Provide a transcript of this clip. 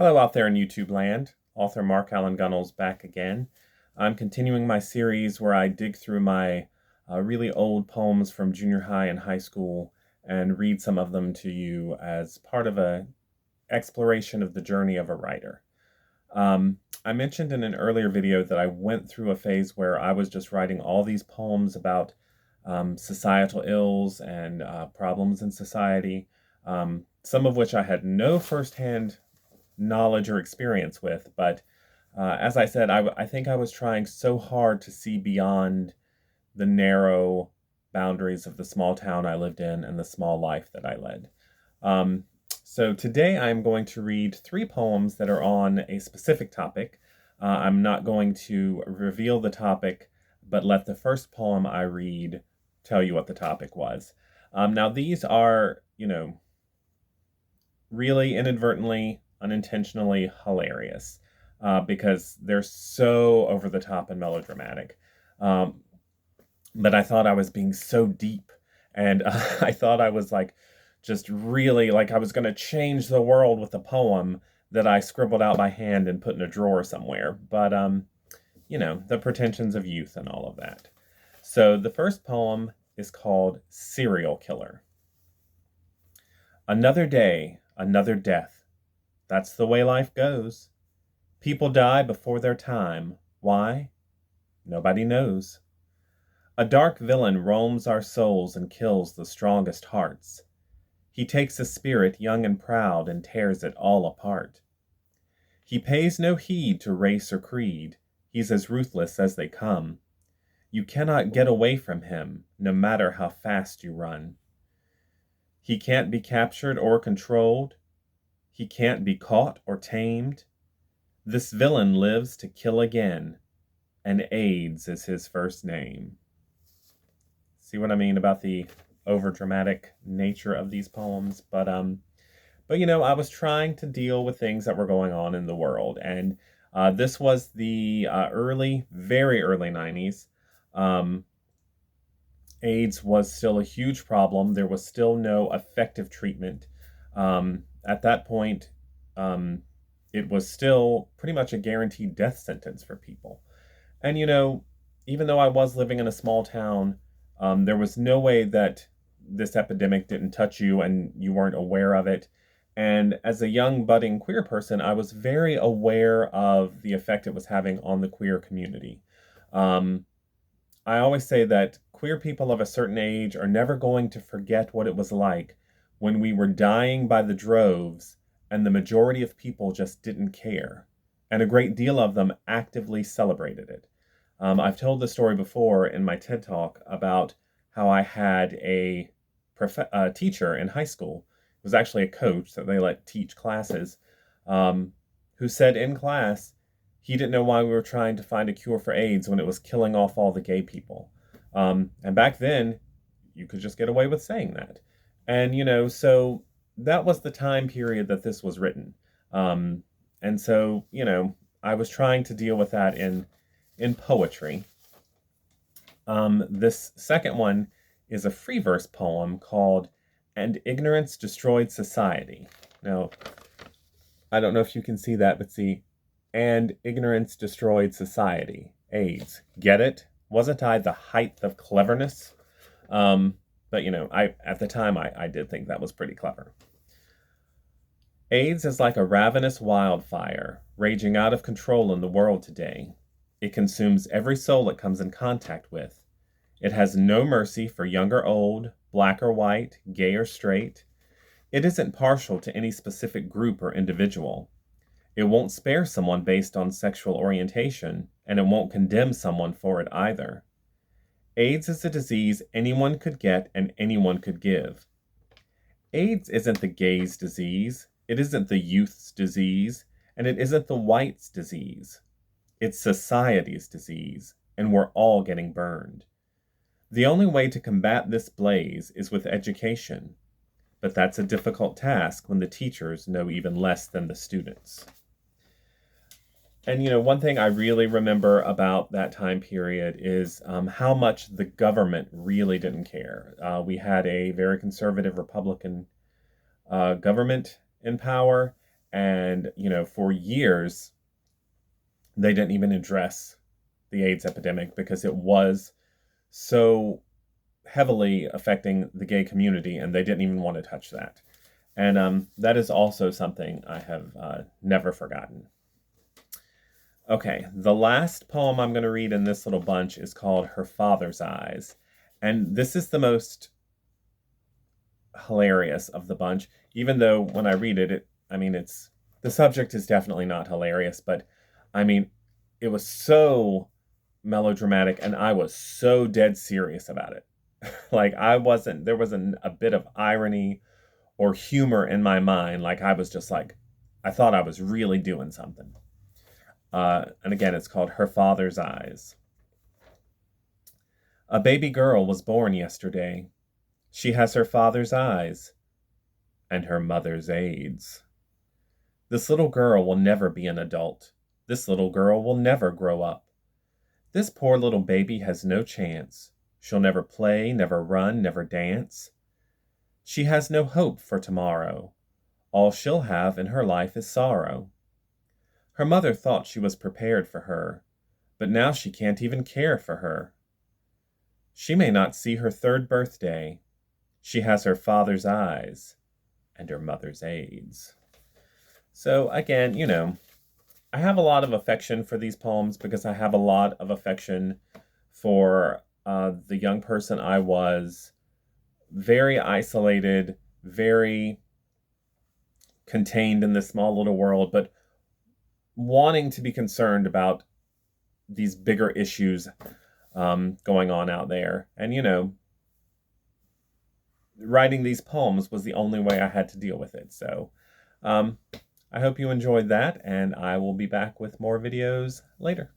Hello out there in YouTube land. Author Mark Allen Gunnels back again. I'm continuing my series where I dig through my really old poems from junior high and high school and read some of them to you as part of a exploration of the journey of a writer. I mentioned in an earlier video that I went through a phase where I was just writing all these poems about societal ills and problems in society, some of which I had no firsthand knowledge or experience with. But as I said, I think I was trying so hard to see beyond the narrow boundaries of the small town I lived in and the small life that I led. So today I'm going to read 3 poems that are on a specific topic. I'm not going to reveal the topic, but let the first poem I read tell you what the topic was. Now these are, really inadvertently, unintentionally hilarious because they're so over the top and melodramatic. Um, but I thought I was being so deep, and I thought I was just really I was going to change the world with a poem that I scribbled out by hand and put in a drawer somewhere. But the pretensions of youth and all of that. So the first poem is called Serial Killer. Another day, another death. That's the way life goes. People die before their time. Why? Nobody knows. A dark villain roams our souls and kills the strongest hearts. He takes a spirit young and proud and tears it all apart. He pays no heed to race or creed. He's as ruthless as they come. You cannot get away from him, no matter how fast you run. He can't be captured or controlled. He can't be caught or tamed. This villain lives to kill again, and AIDS is his first name. See what I mean about the overdramatic nature of these poems? But I was trying to deal with things that were going on in the world, and this was the very early 90s. AIDS was still a huge problem. There was still no effective treatment. At that point, it was still pretty much a guaranteed death sentence for people. And, even though I was living in a small town, there was no way that this epidemic didn't touch you and you weren't aware of it. And as a young budding queer person, I was very aware of the effect it was having on the queer community. I always say that queer people of a certain age are never going to forget what it was like when we were dying by the droves and the majority of people just didn't care. And a great deal of them actively celebrated it. I've told the story before in my TED Talk about how I had a teacher in high school. It was actually a coach that they let teach classes, who said in class he didn't know why we were trying to find a cure for AIDS when it was killing off all the gay people. And back then, you could just get away with saying that. And, so that was the time period that this was written. And so, I was trying to deal with that in poetry. This second one is a free verse poem called And Ignorance Destroyed Society. Now, I don't know if you can see that, but see, and ignorance destroyed society. AIDS. Get it? Wasn't I the height of cleverness? But at the time I did think that was pretty clever. AIDS is like a ravenous wildfire, raging out of control in the world today. It consumes every soul it comes in contact with. It has no mercy for young or old, black or white, gay or straight. It isn't partial to any specific group or individual. It won't spare someone based on sexual orientation, and it won't condemn someone for it either. AIDS is a disease anyone could get and anyone could give. AIDS isn't the gay's disease, it isn't the youth's disease, and it isn't the white's disease. It's society's disease, and we're all getting burned. The only way to combat this blaze is with education, but that's a difficult task when the teachers know even less than the students. And, one thing I really remember about that time period is how much the government really didn't care. We had a very conservative Republican government in power, And, for years, they didn't even address the AIDS epidemic because it was so heavily affecting the gay community, and they didn't even want to touch that. And that is also something I have never forgotten. Okay, the last poem I'm going to read in this little bunch is called Her Father's Eyes. And this is the most hilarious of the bunch, even though when I read it, it's the subject is definitely not hilarious, but I mean, it was so melodramatic and I was so dead serious about it. Like there wasn't a bit of irony or humor in my mind. Like I was just like, I thought I was really doing something. And again, it's called Her Father's Eyes. A baby girl was born yesterday. She has her father's eyes and her mother's AIDS. This little girl will never be an adult. This little girl will never grow up. This poor little baby has no chance. She'll never play, never run, never dance. She has no hope for tomorrow. All she'll have in her life is sorrow. Her mother thought she was prepared for her, but now she can't even care for her. She may not see her 3rd birthday. She has her father's eyes and her mother's AIDS. So again, I have a lot of affection for these poems because I have a lot of affection for the young person I was, very isolated, very contained in this small little world, but wanting to be concerned about these bigger issues going on out there. And, writing these poems was the only way I had to deal with it. So I hope you enjoyed that, and I will be back with more videos later.